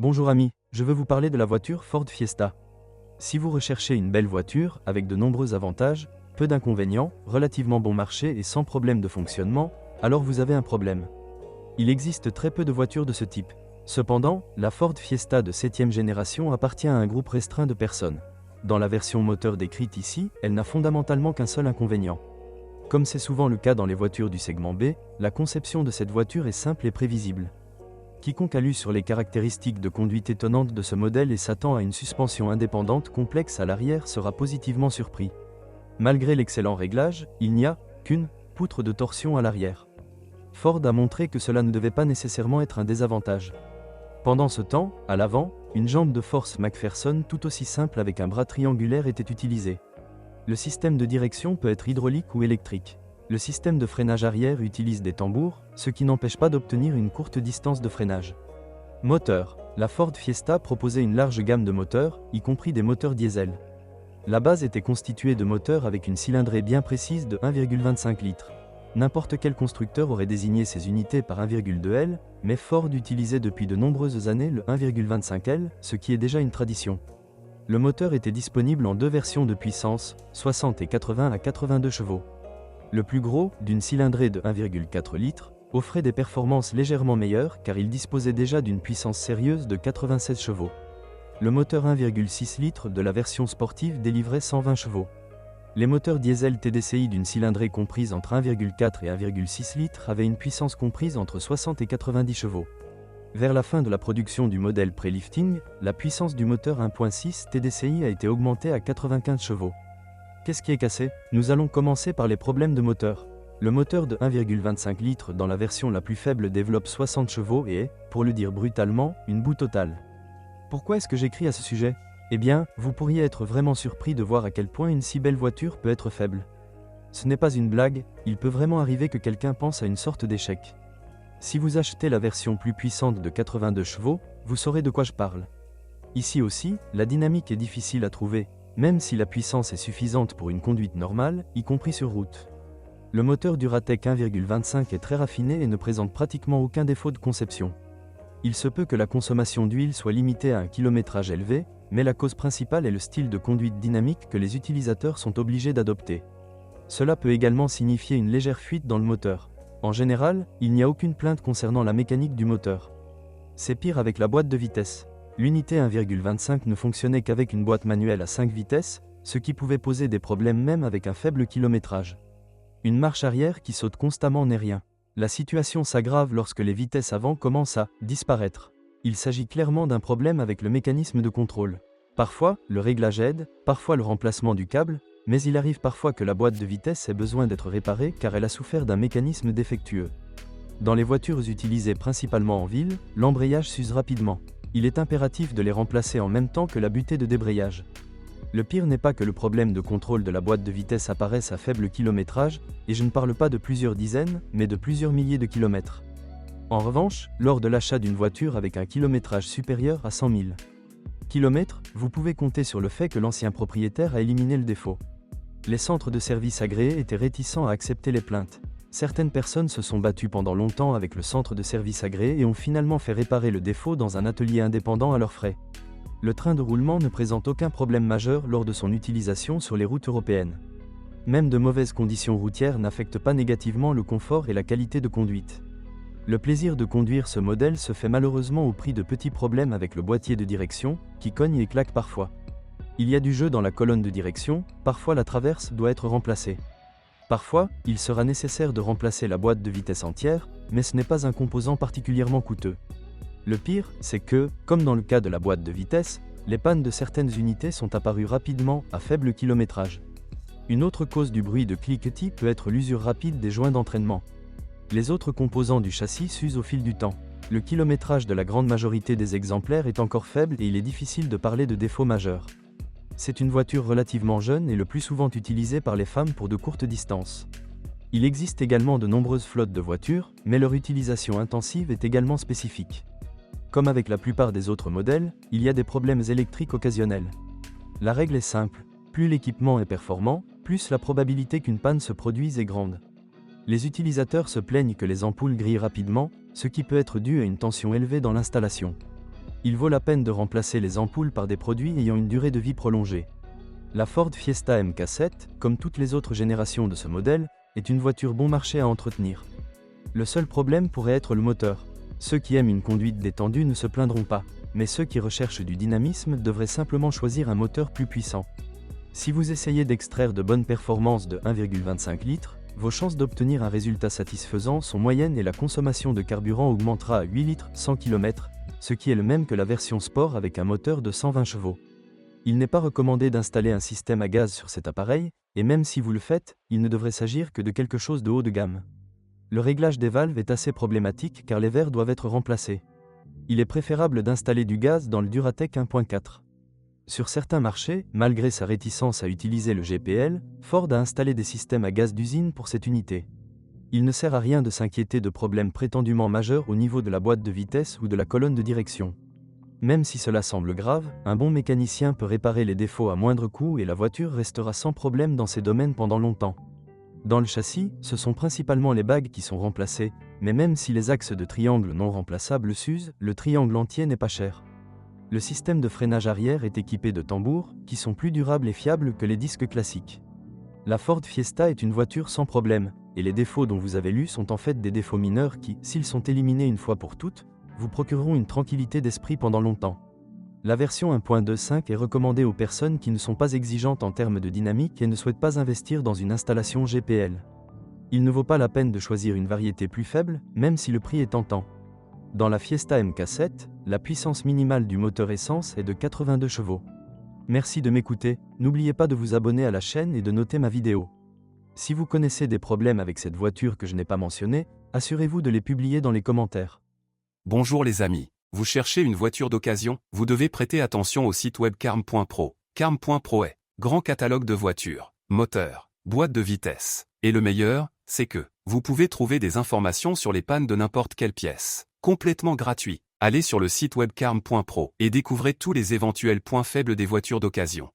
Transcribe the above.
Bonjour amis, je veux vous parler de la voiture Ford Fiesta. Si vous recherchez une belle voiture, avec de nombreux avantages, peu d'inconvénients, relativement bon marché et sans problème de fonctionnement, alors vous avez un problème. Il existe très peu de voitures de ce type. Cependant, la Ford Fiesta de 7e génération appartient à un groupe restreint de personnes. Dans la version moteur décrite ici, elle n'a fondamentalement qu'un seul inconvénient. Comme c'est souvent le cas dans les voitures du segment B, la conception de cette voiture est simple et prévisible. Quiconque a lu sur les caractéristiques de conduite étonnantes de ce modèle et s'attend à une suspension indépendante complexe à l'arrière sera positivement surpris. Malgré l'excellent réglage, il n'y a qu'une poutre de torsion à l'arrière. Ford a montré que cela ne devait pas nécessairement être un désavantage. Pendant ce temps, à l'avant, une jambe de force McPherson tout aussi simple avec un bras triangulaire était utilisée. Le système de direction peut être hydraulique ou électrique. Le système de freinage arrière utilise des tambours, ce qui n'empêche pas d'obtenir une courte distance de freinage. Moteur. La Ford Fiesta proposait une large gamme de moteurs, y compris des moteurs diesel. La base était constituée de moteurs avec une cylindrée bien précise de 1,25 litres. N'importe quel constructeur aurait désigné ces unités par 1,2 L, mais Ford utilisait depuis de nombreuses années le 1,25 L, ce qui est déjà une tradition. Le moteur était disponible en deux versions de puissance, 60 et 80 à 82 chevaux. Le plus gros, d'une cylindrée de 1,4 litres, offrait des performances légèrement meilleures car il disposait déjà d'une puissance sérieuse de 96 chevaux. Le moteur 1,6 litres de la version sportive délivrait 120 chevaux. Les moteurs diesel TDCi d'une cylindrée comprise entre 1,4 et 1,6 litres avaient une puissance comprise entre 60 et 90 chevaux. Vers la fin de la production du modèle pré-lifting, la puissance du moteur 1.6 TDCi a été augmentée à 95 chevaux. Qu'est-ce qui est cassé? Nous allons commencer par les problèmes de moteur. Le moteur de 1,25 litres dans la version la plus faible développe 60 chevaux et est, pour le dire brutalement, une boue totale. Pourquoi est-ce que j'écris à ce sujet? Eh bien, vous pourriez être vraiment surpris de voir à quel point une si belle voiture peut être faible. Ce n'est pas une blague, il peut vraiment arriver que quelqu'un pense à une sorte d'échec. Si vous achetez la version plus puissante de 82 chevaux, vous saurez de quoi je parle. Ici aussi, la dynamique est difficile à trouver, même si la puissance est suffisante pour une conduite normale, y compris sur route. Le moteur Duratec 1,25 est très raffiné et ne présente pratiquement aucun défaut de conception. Il se peut que la consommation d'huile soit limitée à un kilométrage élevé, mais la cause principale est le style de conduite dynamique que les utilisateurs sont obligés d'adopter. Cela peut également signifier une légère fuite dans le moteur. En général, il n'y a aucune plainte concernant la mécanique du moteur. C'est pire avec la boîte de vitesse. L'unité 1,25 ne fonctionnait qu'avec une boîte manuelle à 5 vitesses, ce qui pouvait poser des problèmes même avec un faible kilométrage. Une marche arrière qui saute constamment n'est rien. La situation s'aggrave lorsque les vitesses avant commencent à disparaître. Il s'agit clairement d'un problème avec le mécanisme de contrôle. Parfois, le réglage aide, parfois le remplacement du câble, mais il arrive parfois que la boîte de vitesse ait besoin d'être réparée car elle a souffert d'un mécanisme défectueux. Dans les voitures utilisées principalement en ville, l'embrayage s'use rapidement. Il est impératif de les remplacer en même temps que la butée de débrayage. Le pire n'est pas que le problème de contrôle de la boîte de vitesse apparaisse à faible kilométrage, et je ne parle pas de plusieurs dizaines, mais de plusieurs milliers de kilomètres. En revanche, lors de l'achat d'une voiture avec un kilométrage supérieur à 100 000 km, vous pouvez compter sur le fait que l'ancien propriétaire a éliminé le défaut. Les centres de service agréés étaient réticents à accepter les plaintes. Certaines personnes se sont battues pendant longtemps avec le centre de service agréé et ont finalement fait réparer le défaut dans un atelier indépendant à leurs frais. Le train de roulement ne présente aucun problème majeur lors de son utilisation sur les routes européennes. Même de mauvaises conditions routières n'affectent pas négativement le confort et la qualité de conduite. Le plaisir de conduire ce modèle se fait malheureusement au prix de petits problèmes avec le boîtier de direction, qui cogne et claque parfois. Il y a du jeu dans la colonne de direction, parfois la traverse doit être remplacée. Parfois, il sera nécessaire de remplacer la boîte de vitesse entière, mais ce n'est pas un composant particulièrement coûteux. Le pire, c'est que, comme dans le cas de la boîte de vitesse, les pannes de certaines unités sont apparues rapidement, à faible kilométrage. Une autre cause du bruit de cliquetis peut être l'usure rapide des joints d'entraînement. Les autres composants du châssis s'usent au fil du temps. Le kilométrage de la grande majorité des exemplaires est encore faible et il est difficile de parler de défauts majeurs. C'est une voiture relativement jeune et le plus souvent utilisée par les femmes pour de courtes distances. Il existe également de nombreuses flottes de voitures, mais leur utilisation intensive est également spécifique. Comme avec la plupart des autres modèles, il y a des problèmes électriques occasionnels. La règle est simple, plus l'équipement est performant, plus la probabilité qu'une panne se produise est grande. Les utilisateurs se plaignent que les ampoules grillent rapidement, ce qui peut être dû à une tension élevée dans l'installation. Il vaut la peine de remplacer les ampoules par des produits ayant une durée de vie prolongée. La Ford Fiesta MK7, comme toutes les autres générations de ce modèle, est une voiture bon marché à entretenir. Le seul problème pourrait être le moteur. Ceux qui aiment une conduite détendue ne se plaindront pas, mais ceux qui recherchent du dynamisme devraient simplement choisir un moteur plus puissant. Si vous essayez d'extraire de bonnes performances de 1,25 litres, vos chances d'obtenir un résultat satisfaisant sont moyennes et la consommation de carburant augmentera à 8 litres 100 km, ce qui est le même que la version sport avec un moteur de 120 chevaux. Il n'est pas recommandé d'installer un système à gaz sur cet appareil, et même si vous le faites, il ne devrait s'agir que de quelque chose de haut de gamme. Le réglage des valves est assez problématique car les verres doivent être remplacés. Il est préférable d'installer du gaz dans le Duratec 1.4. Sur certains marchés, malgré sa réticence à utiliser le GPL, Ford a installé des systèmes à gaz d'usine pour cette unité. Il ne sert à rien de s'inquiéter de problèmes prétendument majeurs au niveau de la boîte de vitesse ou de la colonne de direction. Même si cela semble grave, un bon mécanicien peut réparer les défauts à moindre coût et la voiture restera sans problème dans ces domaines pendant longtemps. Dans le châssis, ce sont principalement les bagues qui sont remplacées, mais même si les axes de triangle non remplaçables s'usent, le triangle entier n'est pas cher. Le système de freinage arrière est équipé de tambours, qui sont plus durables et fiables que les disques classiques. La Ford Fiesta est une voiture sans problème, et les défauts dont vous avez lu sont en fait des défauts mineurs qui, s'ils sont éliminés une fois pour toutes, vous procureront une tranquillité d'esprit pendant longtemps. La version 1.25 est recommandée aux personnes qui ne sont pas exigeantes en termes de dynamique et ne souhaitent pas investir dans une installation GPL. Il ne vaut pas la peine de choisir une variété plus faible, même si le prix est tentant. Dans la Fiesta MK7, la puissance minimale du moteur essence est de 82 chevaux. Merci de m'écouter, n'oubliez pas de vous abonner à la chaîne et de noter ma vidéo. Si vous connaissez des problèmes avec cette voiture que je n'ai pas mentionnée, assurez-vous de les publier dans les commentaires. Bonjour les amis, vous cherchez une voiture d'occasion, vous devez prêter attention au site web carm.pro. Carm.pro est grand catalogue de voitures, moteurs, boîtes de vitesse. Et le meilleur, c'est que vous pouvez trouver des informations sur les pannes de n'importe quelle pièce, complètement gratuit. Allez sur le site web carm.pro et découvrez tous les éventuels points faibles des voitures d'occasion.